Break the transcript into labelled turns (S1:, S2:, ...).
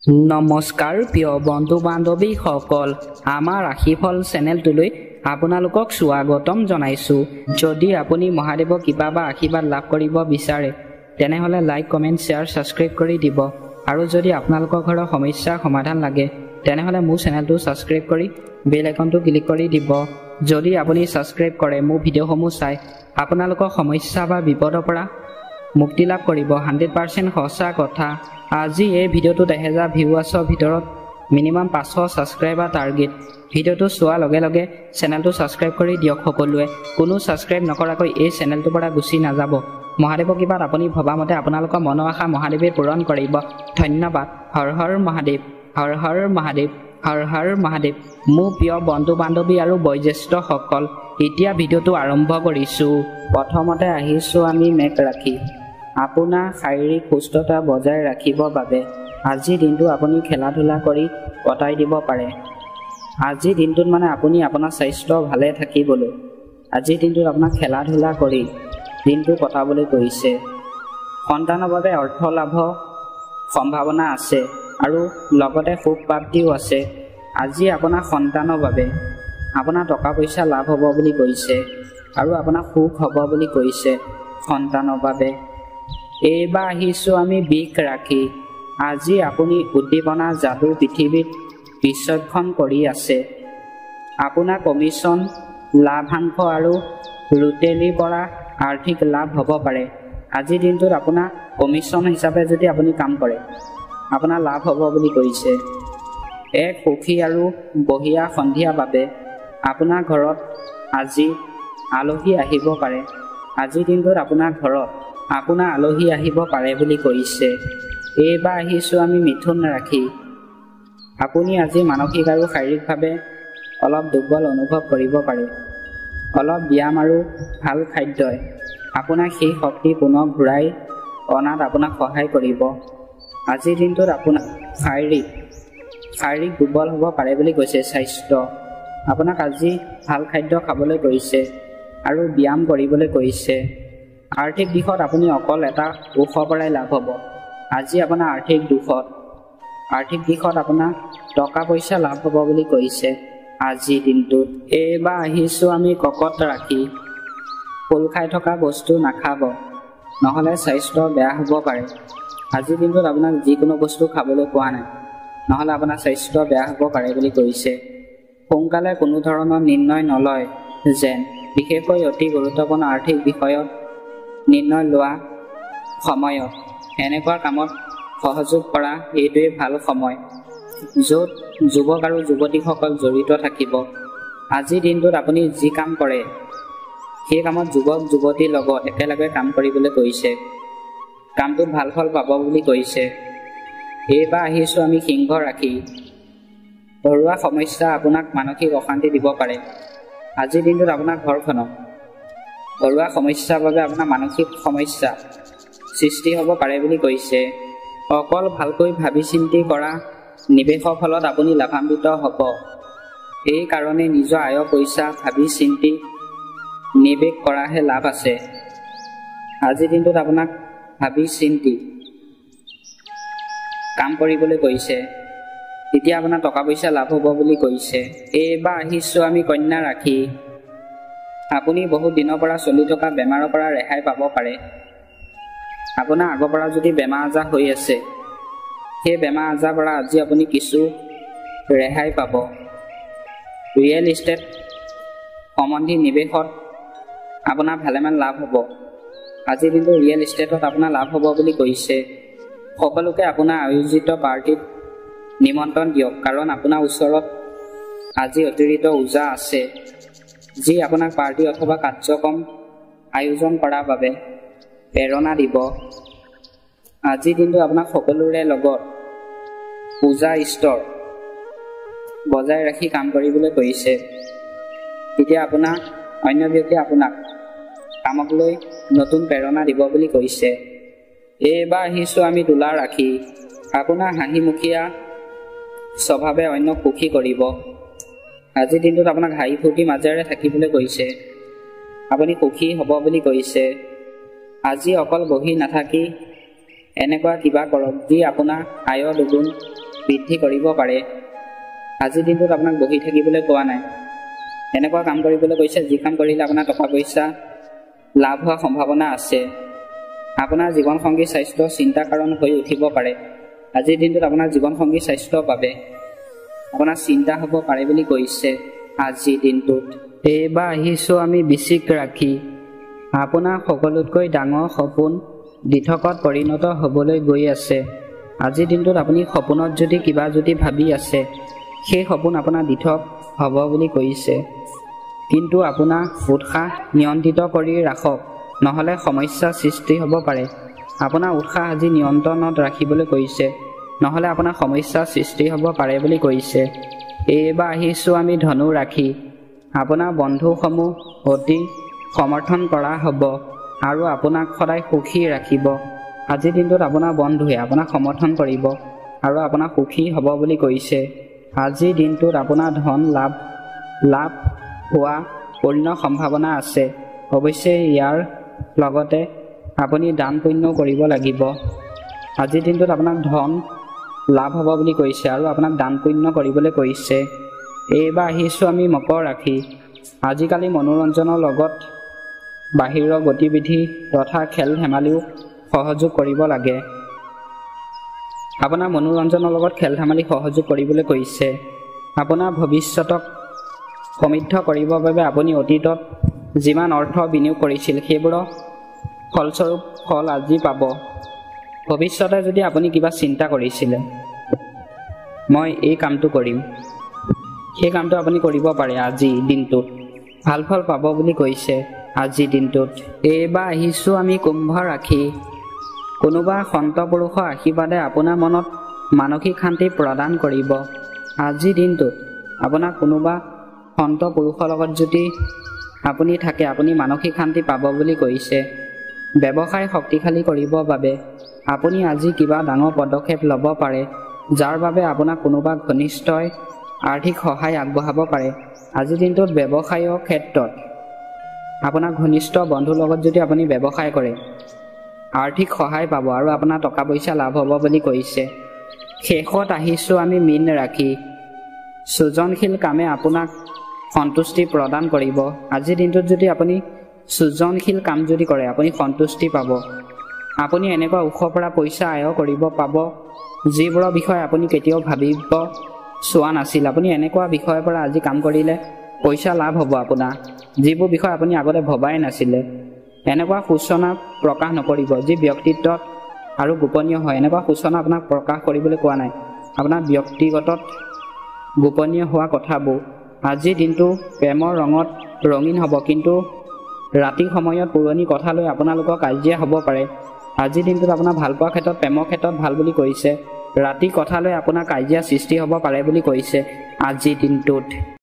S1: নমস্কাৰ প্ৰিয় বন্ধু বান্ধৱীসকল, আমাৰ ৰাশিফল চেনেলটোলৈ আপোনালোকক স্বাগতম জনাইছোঁ। যদি আপুনি মহাদেৱৰ কৃপা বা আশীৰ্বাদ লাভ কৰিব বিচাৰে তেনেহ'লে লাইক, কমেণ্ট, শ্বেয়াৰ, ছাবস্ক্ৰাইব কৰি দিব। আৰু যদি আপোনালোকৰ ঘৰৰ সমস্যাৰ সমাধান লাগে তেনেহ'লে মোৰ চেনেলটো ছাবস্ক্ৰাইব কৰি বেল আইকনটো ক্লিক কৰি দিব। যদি আপুনি ছাবস্ক্ৰাইব কৰে মোৰ ভিডিঅ'সমূহ চাই আপোনালোকৰ সমস্যা বা বিপদৰ পৰা মুক্তি লাভ কৰিব। 100% সঁচা কথা। আজি এই ভিডিঅ'টোত 1000 ভিউৱাৰ্ছৰ ভিতৰত মিনিমাম 500 ছাবস্ক্ৰাইবাৰ টাৰ্গেট। ভিডিঅ'টো চোৱাৰ লগে লগে চেনেলটো ছাবস্ক্ৰাইব কৰি দিয়ক সকলোৱে। কোনো ছাবস্ক্ৰাইব নকৰাকৈ এই চেনেলটোৰ পৰা গুচি নাযাব। মহাদেৱৰ কৃপাত আপুনি ভবামতে আপোনালোকৰ মনৰ আশা মহাদেৱে পূৰণ কৰিব। ধন্যবাদ। হৰ হৰ মহাদেৱ, হৰ হৰ মহাদেৱ, হৰ হৰ মহাদেৱ। মোৰ প্ৰিয় বন্ধু বান্ধৱী আৰু বয়োজ্যেষ্ঠসকল, এতিয়া ভিডিঅ'টো আৰম্ভ কৰিছোঁ। প্ৰথমতে আহিছোঁ আমি মেঘ ৰাশি। আপোনাৰ শাৰীৰিক সুস্থতা বজাই ৰাখিবৰ বাবে আজিৰ দিনটো আপুনি খেলা ধূলা কৰি কটাই দিব পাৰে। আজিৰ দিনটোত আপুনি আপোনাৰ স্বাস্থ্য ভালে থাকিবলৈ আজিৰ দিনটোত আপোনাক খেলা ধূলা কৰি দিনটো কটাবলৈ কৈছে। সন্তানৰ বাবে অৰ্থ লাভৰ সম্ভাৱনা আছে আৰু লগতে সুখ প্ৰাপ্তিও আছে। আজি আপোনাৰ সন্তানৰ বাবে আপোনাৰ টকা পইচা লাভ হ'ব বুলি কৈছে আৰু আপোনাৰ সুখ হ'ব বুলি কৈছে সন্তানৰ বাবে। এইবাৰ আহিছোঁ আমি বৃষ ৰাশি। আজি আপুনি উদ্দীপনা যাদু পৃথিৱীত বিচক্ষণ কৰি আছে। আপোনাৰ কমিশ্যন, লাভাংশ আৰু ৰুটেলিৰ পৰা আৰ্থিক লাভ হ'ব পাৰে। আজিৰ দিনটোত আপোনাৰ কমিশ্যন হিচাপে যদি আপুনি কাম কৰে আপোনাৰ লাভ হ'ব বুলি কৈছে। এক সুখী আৰু বঢ়িয়া সন্ধিয়াৰ বাবে আপোনাৰ ঘৰত আজি আলহী আহিব পাৰে। আজিৰ দিনটোত আপোনাৰ ঘৰত আপোনাৰ আলহী আহিব পাৰে বুলি কৈছে। এইবাৰ আহিছোঁ আমি মিথুন ৰাশি। আপুনি আজি মানসিক আৰু শাৰীৰিকভাৱে অলপ দুৰ্বল অনুভৱ কৰিব পাৰে। অলপ ব্যায়াম আৰু ভাল খাদ্যই আপোনাক সেই শক্তি পুনৰ ঘূৰাই অনাত আপোনাক সহায় কৰিব। আজিৰ দিনটোত আপোনাৰ শাৰীৰিক দুৰ্বল হ'ব পাৰে বুলি কৈছে স্বাস্থ্য। আপোনাক আজি ভাল খাদ্য খাবলৈ কৈছে আৰু ব্যায়াম কৰিবলৈ কৈছে। আৰ্থিক দিশত আপুনি অকল এটা উৎসৰ পৰাই লাভ হ'ব। আজি আপোনাৰ আৰ্থিক দিশত আপোনাৰ টকা পইচা লাভ হ'ব বুলি কৈছে আজিৰ দিনটোত। এইবাৰ আহিছোঁ আমি কৰ্কট ৰাশি। ফুল খাই থকা বস্তু নাখাব, নহ'লে স্বাস্থ্য বেয়া হ'ব পাৰে। আজিৰ দিনটোত আপোনাক যিকোনো বস্তু খাবলৈ পোৱা নাই, নহ'লে আপোনাৰ স্বাস্থ্য বেয়া হ'ব পাৰে বুলি কৈছে। সোনকালে কোনো ধৰণৰ নিৰ্ণয় নলয় যেন, বিশেষকৈ অতি গুৰুত্বপূৰ্ণ আৰ্থিক বিষয়ত নিৰ্ণয় লোৱা সময়ত এনেকুৱা কামত সহযোগ কৰা এইটোৱে ভাল সময় য'ত যুৱক আৰু যুৱতীসকল জড়িত থাকিব। আজিৰ দিনটোত আপুনি যি কাম কৰে সেই কামত যুৱক যুৱতীৰ লগত একেলগে কাম কৰিবলৈ কৈছে। কামটোত ভাল ফল পাব বুলি কৈছে। এইবাৰ আহিছোঁ আমি সিংহ ৰাশি। ঘৰুৱা সমস্যা আপোনাক মানসিক অশান্তি দিব পাৰে। আজিৰ দিনটোত আপোনাৰ ঘৰুৱা সমস্যাৰ বাবে আপোনাৰ মানসিক সমস্যা সৃষ্টি হ'ব পাৰে বুলি কৈছে। অকল ভালকৈ ভাবি চিন্তি কৰা নিৱেশৰ ফলত আপুনি লাভান্বিত হ'ব। এই কাৰণে নিজৰ আয় পইচা ভাবি চিন্তি নিৱেশ কৰাহে লাভ আছে। আজিৰ দিনটোত আপোনাক ভাবি চিন্তি কাম কৰিবলৈ কৈছে, তেতিয়া আপোনাৰ টকা পইচা লাভ হ'ব বুলি কৈছে। এইবাৰ আহিছোঁ আমি কন্যা ৰাশি। আপুনি বহুত দিনৰ পৰা চলি থকা বেমাৰৰ পৰা ৰেহাই পাব পাৰে। আপোনাৰ আগৰ পৰা যদি বেমাৰ আজাৰ হৈ আছে সেই বেমাৰ আজাৰৰ পৰা আজি আপুনি কিছু ৰেহাই পাব। ৰিয়েল ইষ্টেট সম্বন্ধী নিৱেশত আপোনাৰ ভালেমান লাভ হ'ব। আজিৰ দিনটো ৰিয়েল ইষ্টেটত আপোনাৰ লাভ হ'ব বুলি কৈছে। সকলোকে আপোনাৰ আয়োজিত পাৰ্টিত নিমন্ত্ৰণ দিয়ক, কাৰণ আপোনাৰ ওচৰত আজি অতিৰিক্ত উৰ্জা আছে যি আপোনাক পাৰ্টি অথবা কাৰ্যক্ৰম আয়োজন কৰাৰ বাবে প্ৰেৰণা দিব। আজিৰ দিনটো আপোনাক সকলোৰে লগত পূজা স্তৰ বজাই ৰাখি কাম কৰিবলৈ কৈছে। তেতিয়া আপোনাৰ অন্য ব্যক্তিয়ে আপোনাক কামক লৈ নতুন প্ৰেৰণা দিব বুলি কৈছে। এইবাৰ আহিছোঁ আমি তুলা ৰাশি। আপোনাৰ হাঁহিমুখীয়া স্বভাৱে অন্যক সুখী কৰিব। আজিৰ দিনটোত আপোনাক হাঁহি ফূৰ্তি মাজেৰে থাকিবলৈ কৈছে। আপুনি সুখী হ'ব বুলি কৈছে। আজি অকল বহি নাথাকি এনেকুৱা কিবা কৰক যি আপোনাৰ আয়ৰ দুগুণ বৃদ্ধি কৰিব পাৰে। আজিৰ দিনটোত আপোনাক বহি থাকিবলৈ কোৱা নাই, এনেকুৱা কাম কৰিবলৈ কৈছে যি কাম কৰিলে আপোনাৰ টকা পইচা লাভ হোৱাৰ সম্ভাৱনা আছে। আপোনাৰ জীৱনসংগী স্বাস্থ্য চিন্তাৰ কাৰণ হৈ উঠিব পাৰে। আজিৰ দিনটোত আপোনাৰ জীৱনসংগী স্বাস্থ্যৰ বাবে আপোনাৰ চিন্তা হ'ব পাৰে বুলি কৈছে। আজিৰ দিনটোত এইবাৰ আহিছোঁ আমি বৃশ্চিক ৰাশি। আপোনাৰ সকলোতকৈ ডাঙৰ সপোন দিঠকত পৰিণত হ'বলৈ গৈ আছে। আজিৰ দিনটোত আপুনি সপোনত যদি কিবা ভাবি আছে, সেই সপোন আপোনাৰ দিঠক হ'ব বুলি কৈছে। কিন্তু আপোনাৰ উৎসাহ নিয়ন্ত্ৰিত কৰি ৰাখক, নহ'লে সমস্যাৰ সৃষ্টি হ'ব পাৰে। আপোনাৰ উৎসাহ আজি নিয়ন্ত্ৰণত ৰাখিবলৈ কৈছে, নহ'লে আপোনাৰ সমস্যাৰ সৃষ্টি হ'ব পাৰে বুলি কৈছে। এইবাৰ আহিছোঁ আমি ধনু ৰাশি। আপোনাৰ বন্ধুসমূহ অতি সমৰ্থন কৰা হ'ব আৰু আপোনাক সদায় সুখী ৰাখিব। আজিৰ দিনটোত আপোনাৰ বন্ধুৱে আপোনাক সমৰ্থন কৰিব আৰু আপোনাক সুখী হ'ব বুলি কৈছে। আজিৰ দিনটোত আপোনাৰ ধন লাভ হোৱা পূৰ্ণ সম্ভাৱনা আছে। অৱশ্যে ইয়াৰ লগতে আপুনি দান পুণ্যও কৰিব লাগিব। আজিৰ দিনটোত আপোনাক ধন লাভ হ'ব বুলি কৈছে আৰু আপোনাক দান পুণ্য কৰিবলৈ কৈছে। এইবাৰ আহিছোঁ আমি মকৰ ৰাশি। আজিকালি মনোৰঞ্জনৰ লগত বাহিৰৰ গতিবিধি তথা খেল ধেমালিও সহযোগ কৰিব লাগে। আপোনাৰ মনোৰঞ্জনৰ লগত খেল ধেমালি সহযোগ কৰিবলৈ কৈছে। আপোনাৰ ভৱিষ্যতক সমৃদ্ধ কৰিবৰ বাবে আপুনি অতীতত যিমান অৰ্থ বিনিয়োগ কৰিছিল সেইবোৰৰ ফলস্বৰূপ ফল আজি পাব। ভৱিষ্যতে যদি আপুনি কিবা চিন্তা কৰিছিলে, মই এই কামটো কৰিম, সেই কামটো আপুনি কৰিব পাৰে। আজিৰ দিনটোত ভাল ফল পাব বুলি কৈছে। আজিৰ দিনটোত এইবাৰ আহিছোঁ আমি কুম্ভ ৰাশি। কোনোবা সন্ত পুৰুষৰ আশীৰ্বাদে আপোনাৰ মনত মানসিক শান্তি প্ৰদান কৰিব। আজিৰ দিনটোত আপোনাৰ কোনোবা সন্ত পুৰুষৰ লগত যদি আপুনি থাকে, আপুনি মানসিক শান্তি পাব বুলি কৈছে। ব্যৱসায় শক্তিশালী কৰিবৰ বাবে আপুনি আজি কিবা ডাঙৰ পদক্ষেপ ল'ব পাৰে, যাৰ বাবে আপোনাক কোনোবা ঘনিষ্ঠই আৰ্থিক সহায় আগবঢ়াব পাৰে। আজিৰ দিনটোত ব্যৱসায়ৰ ক্ষেত্ৰত আপোনাৰ ঘনিষ্ঠ বন্ধুৰ লগত যদি আপুনি ব্যৱসায় কৰে, আৰ্থিক সহায় পাব আৰু আপোনাৰ টকা পইচা লাভ হ'ব বুলি কৈছে। শেষত আহিছোঁ আমি মীন ৰাশি। সৃজনশীল কামে আপোনাক সন্তুষ্টি প্ৰদান কৰিব। আজিৰ দিনটোত যদি আপুনি সৃজনশীল কাম যদি কৰে, আপুনি সন্তুষ্টি পাব। আপুনি এনেকুৱা উৎসৰ পৰা পইচা আয় কৰিব পাব, যিবোৰৰ বিষয়ে আপুনি কেতিয়াও ভাবিব চোৱা নাছিল। আপুনি এনেকুৱা বিষয়ৰ পৰা আজি কাম কৰিলে পইচা লাভ হ'ব আপোনাৰ, যিবোৰ বিষয় আপুনি আগতে ভবাই নাছিলে। এনেকুৱা সূচনা প্ৰকাশ নকৰিব যি ব্যক্তিত্বত আৰু গোপনীয় হয়। এনেকুৱা সূচনা আপোনাক প্ৰকাশ কৰিবলৈ কোৱা নাই, আপোনাৰ ব্যক্তিগত গোপনীয় হোৱা কথাবোৰ। আজিৰ দিনটো প্ৰেমৰ ৰঙত ৰঙীন হ'ব, কিন্তু ৰাতি সময়ত পুৰণি কথা লৈ আপোনালোকৰ কাজিয়া হ'ব পাৰে। আজিৰ দিনটোত আপোনাৰ ভালপোৱাৰ ক্ষেত্ৰত, প্ৰেমৰ ক্ষেত্ৰত ভাল বুলি কৈছে। ৰাতি কথা লৈ আপোনাৰ কাজিয়া সৃষ্টি হ'ব পাৰে বুলি কৈছে আজিৰ দিনটোত।